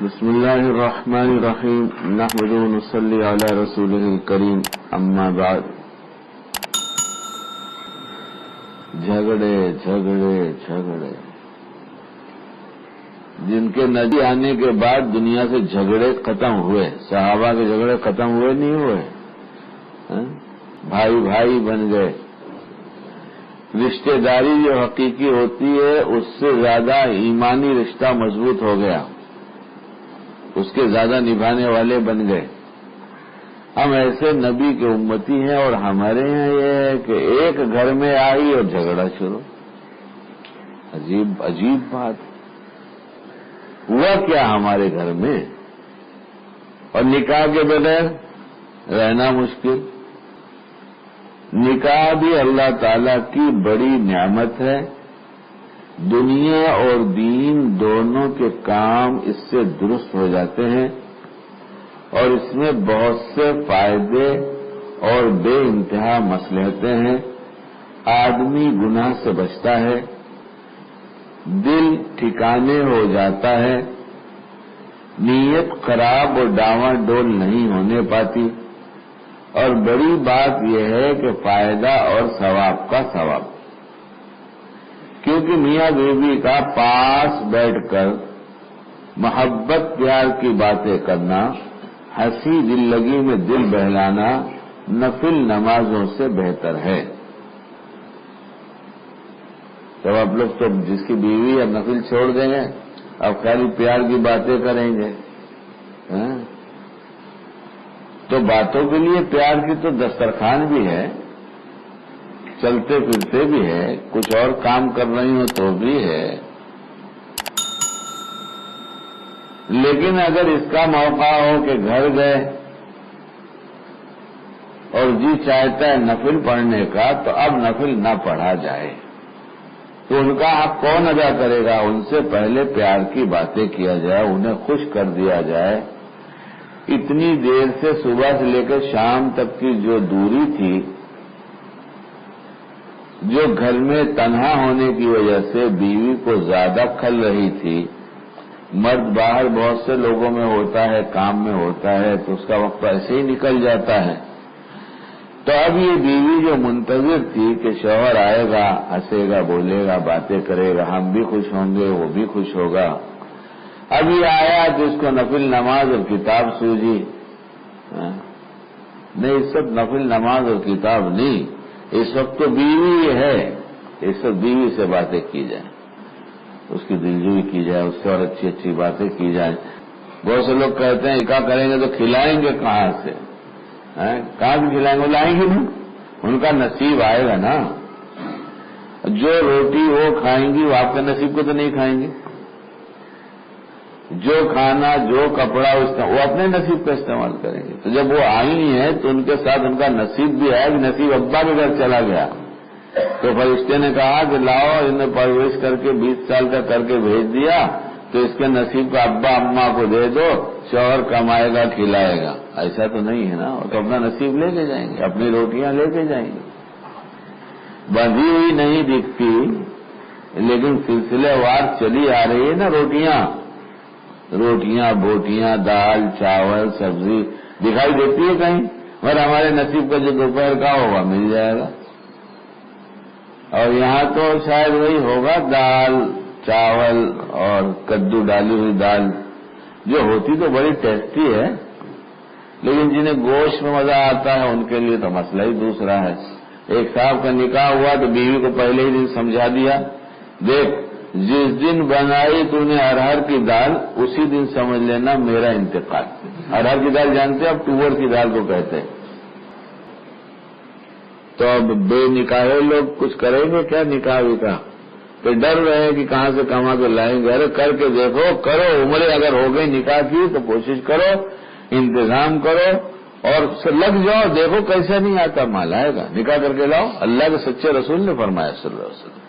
بسم اللہ الرحمن الرحیم نحمد و نصلی علی رسولہ الکریم اما بعد. جھگڑے جھگڑے جھگڑے جن کے نبی آنے کے بعد دنیا سے جھگڑے ختم ہوئے. صحابہ کے جھگڑے ختم ہوئے نہیں ہوئے؟ بھائی بھائی بن گئے. رشتہ داری جو حقیقی ہوتی ہے اس سے زیادہ ایمانی رشتہ مضبوط ہو گیا، اس کے زیادہ نبھانے والے بن گئے. ہم ایسے نبی کے امتی ہیں اور ہمارے یہاں یہ ہے کہ ایک گھر میں آئی اور جھگڑا شروع. عجیب بات. ہوا کیا ہمارے گھر میں؟ اور نکاح کے بغیر رہنا مشکل. نکاح بھی اللہ تعالی کی بڑی نعمت ہے. دنیا اور دین دونوں کے کام اس سے درست ہو جاتے ہیں اور اس میں بہت سے فائدے اور بے انتہا مصلحتیں ہیں. آدمی گناہ سے بچتا ہے، دل ٹھکانے ہو جاتا ہے، نیت خراب اور ڈاواں ڈول نہیں ہونے پاتی، اور بڑی بات یہ ہے کہ فائدہ اور ثواب کا ثواب. کیونکہ میاں بیوی کا پاس بیٹھ کر محبت پیار کی باتیں کرنا، ہنسی دل لگی میں دل بہلانا نفل نمازوں سے بہتر ہے. جب آپ لوگ تو جس کی بیوی یا نفل چھوڑ دیں گے، اب خالی پیار کی باتیں کریں گے. تو باتوں کے لیے پیار کی تو دسترخوان بھی ہے، چلتے پھرتے بھی ہے، کچھ اور کام کر رہی ہوں تو بھی ہے. لیکن اگر اس کا موقع ہو کہ گھر گئے اور جی چاہتا ہے نفل پڑھنے کا تو اب نفل نہ پڑھا جائے تو ان کا حق کون ادا کرے گا؟ ان سے پہلے پیار کی باتیں کیا جائے، انہیں خوش کر دیا جائے. اتنی دیر سے صبح سے لے کر شام تک کی جو دوری تھی، جو گھر میں تنہا ہونے کی وجہ سے بیوی کو زیادہ کھل رہی تھی. مرد باہر بہت سے لوگوں میں ہوتا ہے، کام میں ہوتا ہے، تو اس کا وقت ایسے ہی نکل جاتا ہے. تو اب یہ بیوی جو منتظر تھی کہ شوہر آئے گا، ہنسے گا، بولے گا، باتیں کرے گا، ہم بھی خوش ہوں گے، وہ بھی خوش ہوگا. اب یہ آیا تو اس کو نفل نماز اور کتاب سوجی. نہیں، اس وقت نفل نماز اور کتاب نہیں، اس وقت تو بیوی ہے. اس وقت بیوی سے باتیں کی جائیں، اس کی دلجوئی کی جائے، اس سے اور اچھی اچھی باتیں کی جائیں. بہت سے لوگ کہتے ہیں نکاح کریں گے تو کھلائیں گے کہاں سے؟ کہاں سے کھلائیں گے؟ وہ لائیں گے نا، ان کا نصیب آئے گا نا. جو روٹی وہ کھائیں گی وہ آپ کے نصیب کو تو نہیں کھائیں گے. جو کھانا، جو کپڑا وہ اپنے نصیب کا استعمال کریں گے. تو جب وہ آئی ہیں تو ان کے ساتھ ان کا نصیب بھی ہے. نصیب ابا کے گھر چلا گیا تو فرشتے نے کہا کہ لاؤ، انہیں پرورش کر کے 20 سال کا کر کے بھیج دیا تو اس کے نصیب کا ابا اماں کو دے دو، شوہر کمائے گا کھلائے گا. ایسا تو نہیں ہے نا. وہ تو اپنا نصیب لے کے جائیں گے، اپنی روٹیاں لے کے جائیں گے. بندھی ہوئی نہیں دکھتی لیکن سلسلے وار چلی آ رہی ہے نا. روٹیاں بوٹیاں، دال چاول سبزی دکھائی دیتی ہے کہیں، مگر ہمارے نصیب کا جو دوپہر کا ہوگا مل جائے گا. اور یہاں تو شاید وہی ہوگا، دال چاول اور کدو ڈالی ہوئی دال، جو ہوتی تو بڑی ٹیسٹی ہے، لیکن جنہیں گوشت میں مزہ آتا ہے ان کے لیے تو مسئلہ ہی دوسرا ہے. ایک صاحب کا نکاح ہوا تو بیوی کو پہلے ہی دن سمجھا دیا، دیکھ جس دن بنائی تو نے ارہر کی دال، اسی دن سمجھ لینا میرا انتقال. ارہر کی دال جانتے ہیں؟ اب تور کی دال کو کہتے ہیں. تو اب بے نکاحے لوگ کچھ کریں گے کیا نکاح وکاح؟ تو ڈر رہے کہ کہاں سے کما کے لائیں گے. ارے کر کے دیکھو، کرو. عمریں اگر ہو گئی نکاح کی تو کوشش کرو، انتظام کرو اور لگ جاؤ. دیکھو کیسا نہیں آتا مال آئے گا. نکاح کر کے لاؤ. اللہ کے سچے رسول نے فرمایا صلی اللہ علیہ وسلم.